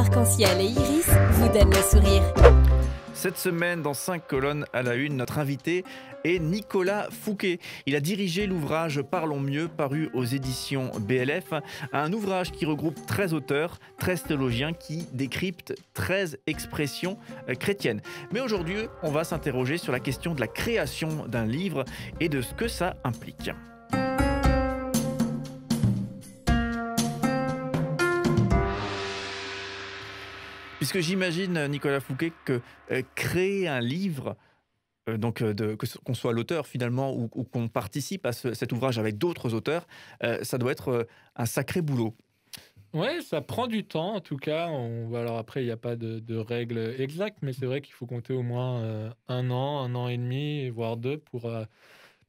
Arc-en-ciel et Iris vous donnent le sourire. Cette semaine, dans 5 colonnes à la une, notre invité est Nicolas Fouquet. Il a dirigé l'ouvrage Parlons mieux, paru aux éditions BLF, un ouvrage qui regroupe 13 auteurs, 13 théologiens qui décryptent 13 expressions chrétiennes. Mais aujourd'hui, on va s'interroger sur la question de la création d'un livre et de ce que ça implique. Puisque j'imagine, Nicolas Fouquet, que créer un livre, qu'on soit l'auteur finalement ou qu'on participe à cet ouvrage avec d'autres auteurs, ça doit être un sacré boulot. Ouais, ça prend du temps en tout cas. Alors après, il n'y a pas de règles exactes, mais c'est vrai qu'il faut compter au moins 1 an et demi, voire 2, pour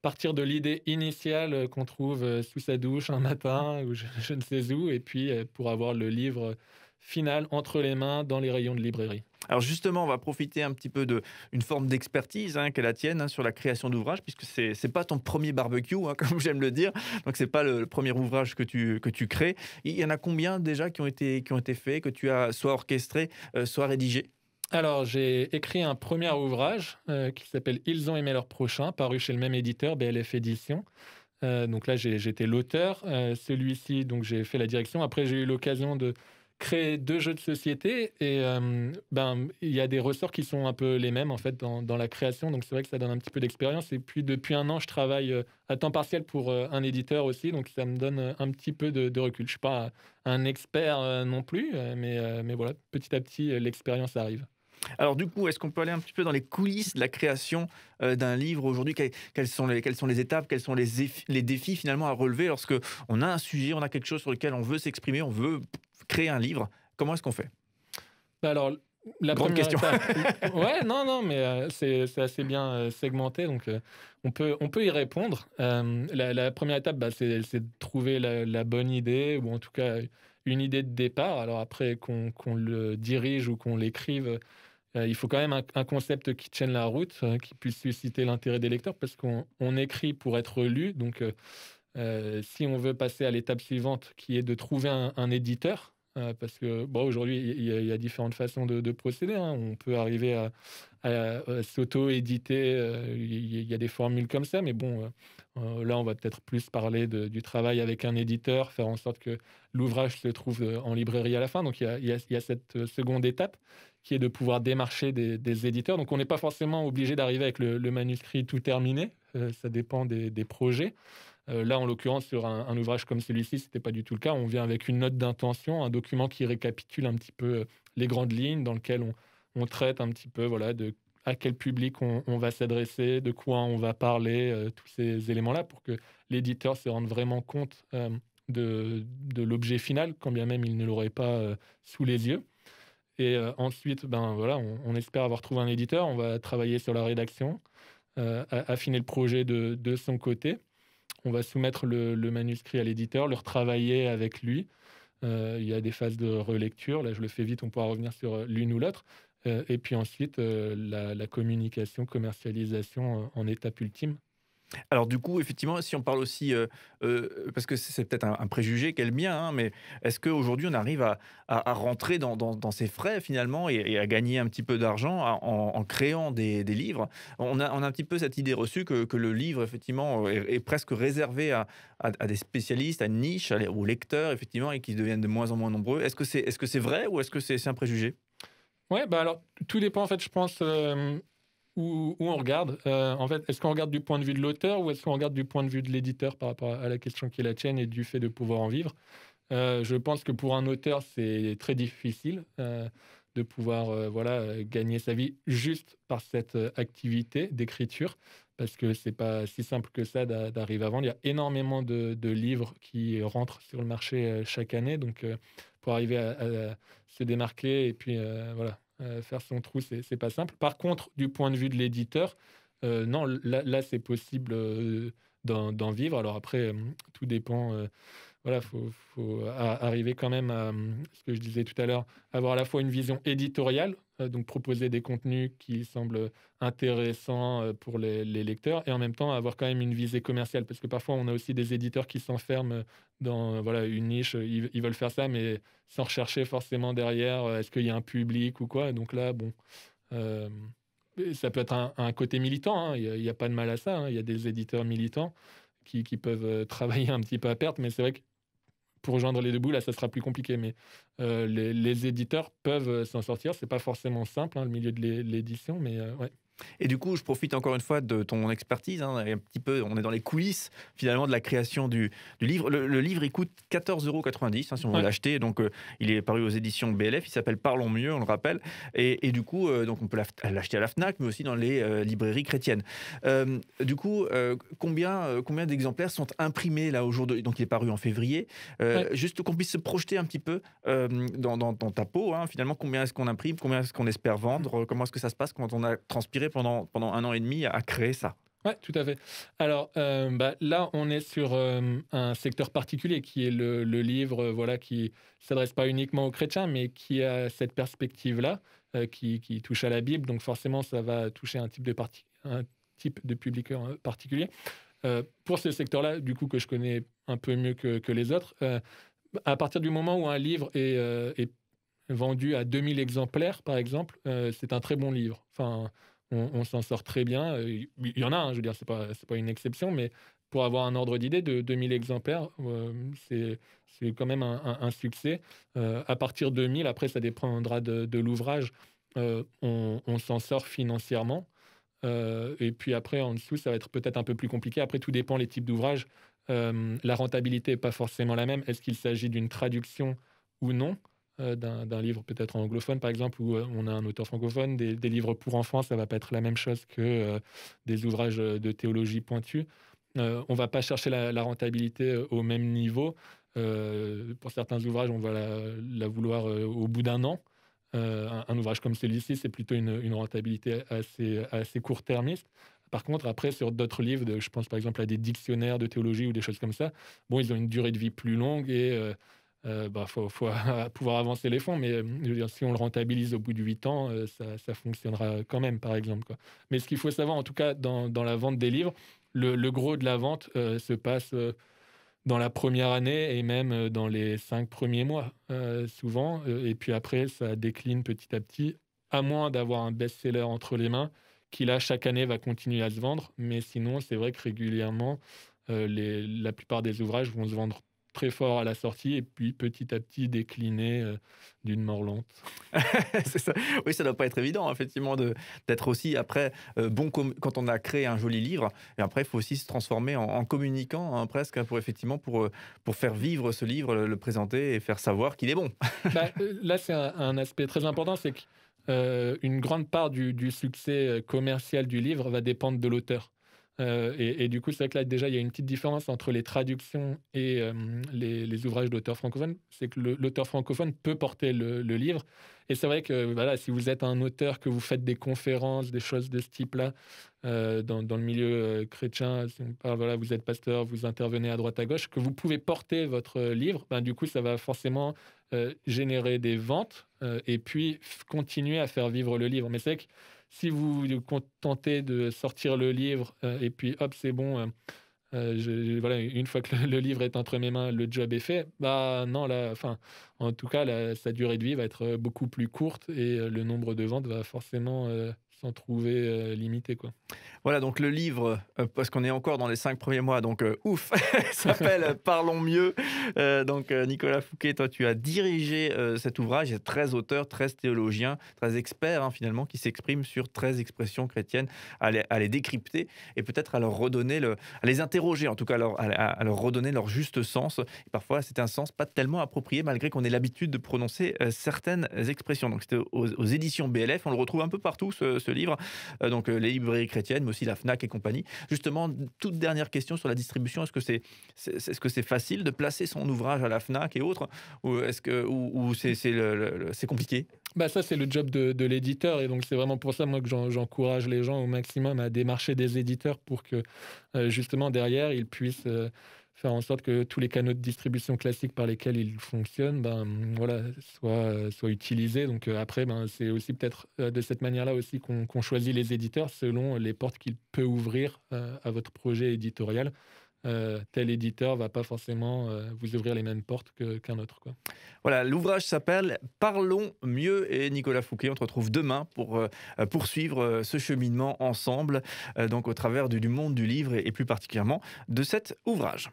partir de l'idée initiale qu'on trouve sous sa douche un matin ou je ne sais où, et puis pour avoir le livre final entre les mains dans les rayons de librairie. Alors justement, on va profiter un petit peu d'une forme d'expertise qu'est la tienne sur la création d'ouvrages, puisque c'est pas ton premier barbecue, comme j'aime le dire. Donc c'est pas le premier ouvrage que tu crées. Il y en a combien déjà qui ont été faits, que tu as soit orchestré, soit rédigé? Alors, j'ai écrit un premier ouvrage qui s'appelle « Ils ont aimé leur prochain », paru chez le même éditeur, BLF Éditions. Donc là, j'étais l'auteur. Celui-ci, donc j'ai fait la direction. Après, j'ai eu l'occasion de créer 2 jeux de société et il y a des ressorts qui sont un peu les mêmes en fait dans la création, donc c'est vrai que ça donne un petit peu d'expérience. Et puis depuis 1 an, je travaille à temps partiel pour un éditeur aussi, donc ça me donne un petit peu de recul. Je suis pas un expert non plus, mais voilà, petit à petit, l'expérience arrive. Alors du coup, est-ce qu'on peut aller un petit peu dans les coulisses de la création d'un livre aujourd'hui? Quelles sont les étapes, quels sont les défis finalement à relever lorsque on a un sujet, on a quelque chose sur lequel on veut s'exprimer, on veut créer un livre? Comment est-ce qu'on fait? Alors, la Grande première question. étape, ouais, non, mais c'est assez bien segmenté, donc on peut y répondre. La première étape, c'est de trouver la bonne idée, ou en tout cas une idée de départ. Alors après, qu'on le dirige ou qu'on l'écrive, il faut quand même un concept qui tienne la route, qui puisse susciter l'intérêt des lecteurs, parce qu'on écrit pour être lu. Donc, si on veut passer à l'étape suivante, qui est de trouver un éditeur, parce que aujourd'hui, il y a différentes façons de procéder. On peut arriver à s'auto-éditer. Il y a des formules comme ça, mais là, on va peut-être plus parler du travail avec un éditeur, faire en sorte que l'ouvrage se trouve en librairie à la fin. Donc, il y a cette seconde étape qui est de pouvoir démarcher des éditeurs. Donc, on n'est pas forcément obligé d'arriver avec le manuscrit tout terminé. Ça dépend des projets. Là, en l'occurrence, sur un ouvrage comme celui-ci, ce n'était pas du tout le cas. On vient avec une note d'intention, un document qui récapitule un petit peu les grandes lignes, dans lequel on traite un petit peu de à quel public on va s'adresser, de quoi on va parler, tous ces éléments-là, pour que l'éditeur se rende vraiment compte de l'objet final, quand bien même il ne l'aurait pas sous les yeux. Et ensuite, on espère avoir trouvé un éditeur. On va travailler sur la rédaction, affiner le projet de son côté. On va soumettre le manuscrit à l'éditeur, le retravailler avec lui. Il y a des phases de relecture. Là, je le fais vite, on pourra revenir sur l'une ou l'autre. Et puis ensuite, la communication, commercialisation en étape ultime. Alors du coup, effectivement, si on parle aussi, parce que c'est peut-être un préjugé qu'est le mien, mais est-ce qu'aujourd'hui on arrive à rentrer dans ses frais finalement et à gagner un petit peu d'argent en créant des livres? On a un petit peu cette idée reçue que le livre effectivement est presque réservé à des spécialistes, à une niche, aux lecteurs effectivement, et qui deviennent de moins en moins nombreux. Est-ce que c'est vrai ou est-ce que c'est un préjugé? Ouais, alors tout dépend en fait, je pense, où on regarde. En fait, est-ce qu'on regarde du point de vue de l'auteur ou est-ce qu'on regarde du point de vue de l'éditeur par rapport à la question qui est la tienne et du fait de pouvoir en vivre? Je pense que pour un auteur, c'est très difficile de pouvoir gagner sa vie juste par cette activité d'écriture, parce que c'est pas si simple que ça d'arriver à vendre. Il y a énormément de livres qui rentrent sur le marché chaque année, donc pour arriver à se démarquer et puis faire son trou, c'est pas simple. Par contre, du point de vue de l'éditeur, non, là c'est possible d'en vivre. Alors après, tout dépend voilà, faut arriver quand même à, ce que je disais tout à l'heure, avoir à la fois une vision éditoriale, donc proposer des contenus qui semblent intéressants, pour les lecteurs et en même temps avoir quand même une visée commerciale. Parce que parfois on a aussi des éditeurs qui s'enferment dans, voilà, une niche, ils veulent faire ça mais sans rechercher forcément derrière, est-ce qu'il y a un public ou quoi? Donc là, bon, hem, ça peut être un côté militant, hein, il y a pas de mal à ça, hein. Il y a des éditeurs militants qui peuvent, travailler un petit peu à perte, mais c'est vrai que pour joindre les 2 bouts, là, ça sera plus compliqué, mais les éditeurs peuvent, s'en sortir. C'est pas forcément simple, hein, le milieu de l'édition, mais ouais. Et du coup, je profite encore une fois de ton expertise, hein, et un petit peu, on est dans les coulisses finalement de la création du livre. Le livre, il coûte 14,90 €, hein, si on veut Ouais. l'acheter. Donc, il est paru aux éditions BLF. Il s'appelle Parlons mieux, on le rappelle. Et du coup, donc on peut l'acheter à la Fnac, mais aussi dans les librairies chrétiennes. Du coup, combien d'exemplaires sont imprimés là aujourd'hui? Donc, il est paru en février. Ouais. Juste qu'on puisse se projeter un petit peu dans ta peau, hein, finalement, combien est-ce qu'on imprime, combien est-ce qu'on espère vendre, comment est-ce que ça se passe quand on a transpiré pendant 1 an et demi à créer ça? Ouais, tout à fait. Alors, bah, là, on est sur, un secteur particulier qui est le livre, voilà, qui s'adresse pas uniquement aux chrétiens, mais qui a cette perspective-là, qui touche à la Bible. Donc forcément, ça va toucher un type de public, particulier. Pour ce secteur-là, du coup, que je connais un peu mieux que les autres, à partir du moment où un livre est vendu à 2 000 exemplaires, par exemple, c'est un très bon livre. Enfin, on s'en sort très bien, il y en a, hein, je veux dire, c'est pas une exception, mais pour avoir un ordre d'idée de 2 000 exemplaires, c'est quand même un succès. À partir de 1 000, après ça dépendra de l'ouvrage, on s'en sort financièrement, et puis après en dessous, ça va être peut-être un peu plus compliqué. Après tout dépend les types d'ouvrages. La rentabilité est pas forcément la même. Est-ce qu'il s'agit d'une traduction ou non? D'un livre peut-être anglophone, par exemple, où, on a un auteur francophone. Des livres pour enfants, ça va pas être la même chose que, des ouvrages, de théologie pointus. On va pas chercher la rentabilité, au même niveau. Pour certains ouvrages, on va la vouloir, au bout d'un an. Un ouvrage comme celui-ci, c'est plutôt une rentabilité assez court-termiste. Par contre, après, sur d'autres livres, je pense par exemple à des dictionnaires de théologie ou des choses comme ça, bon, ils ont une durée de vie plus longue et bah, faut pouvoir avancer les fonds, mais je veux dire, si on le rentabilise au bout de 8 ans, ça fonctionnera quand même, par exemple, quoi. Mais ce qu'il faut savoir, en tout cas, dans la vente des livres, le gros de la vente se passe dans la première année et même dans les 5 premiers mois, souvent. Et puis après, ça décline petit à petit, à moins d'avoir un best-seller entre les mains, qui là, chaque année, va continuer à se vendre. Mais sinon, c'est vrai que régulièrement, la plupart des ouvrages vont se vendre très fort à la sortie et puis petit à petit décliner d'une mort lente. C'est ça. Oui, ça doit pas être évident, hein, effectivement, d'être aussi après quand on a créé un joli livre. Et après, il faut aussi se transformer en communicant, hein, presque, hein, pour faire vivre ce livre, le présenter et faire savoir qu'il est bon. Bah, là, c'est un aspect très important, c'est que, une grande part du succès, commercial du livre va dépendre de l'auteur. Et du coup, c'est vrai que là, déjà, il y a une petite différence entre les traductions et les ouvrages d'auteurs francophones. C'est que l'auteur francophone peut porter le livre et c'est vrai que, voilà, si vous êtes un auteur, que vous faites des conférences, des choses de ce type-là, dans le milieu, chrétien, si on parle, voilà, vous êtes pasteur, vous intervenez à droite à gauche, que vous pouvez porter votre livre, ben, du coup, ça va forcément, générer des ventes, et puis continuer à faire vivre le livre. Mais c'est vrai que si vous vous contentez de sortir le livre, et puis hop, c'est bon, voilà, une fois que le livre est entre mes mains, le job est fait, bah, non, là, enfin, en tout cas, sa durée de vie va être, beaucoup plus courte et le nombre de ventes va forcément, s'en trouver, limité, quoi. Voilà, donc le livre, parce qu'on est encore dans les 5 premiers mois, donc ouf, s'appelle Parlons mieux. Donc Nicolas Fouquet, toi, tu as dirigé cet ouvrage. Il y a 13 auteurs, 13 théologiens, 13 experts, hein, finalement, qui s'expriment sur 13 expressions chrétiennes, à les décrypter et peut-être à leur redonner, à les interroger, en tout cas, à leur redonner leur juste sens. Et parfois, c'est un sens pas tellement approprié, malgré qu'on ait l'habitude de prononcer certaines expressions. Donc c'était aux éditions BLF. On le retrouve un peu partout, ce livre. Donc les librairies chrétiennes, mais aussi la Fnac et compagnie. Justement, toute dernière question sur la distribution. Est-ce que c'est facile de placer son ouvrage à la Fnac et autres, ou c'est compliqué? Bah, ça, c'est le job de l'éditeur et donc c'est vraiment pour ça, moi, que j'encourage les gens au maximum à démarcher des éditeurs pour que, justement derrière, ils puissent, faire en sorte que tous les canaux de distribution classiques par lesquels il fonctionne, voilà, soient utilisés. Donc, après, c'est aussi peut-être, de cette manière-là aussi qu'on choisit les éditeurs selon les portes qu'il peut ouvrir, à votre projet éditorial. Tel éditeur va pas forcément, vous ouvrir les mêmes portes qu'un autre, quoi. Voilà, l'ouvrage s'appelle Parlons mieux et Nicolas Fouquet, on te retrouve demain pour poursuivre ce cheminement ensemble, donc au travers du monde du livre et plus particulièrement de cet ouvrage.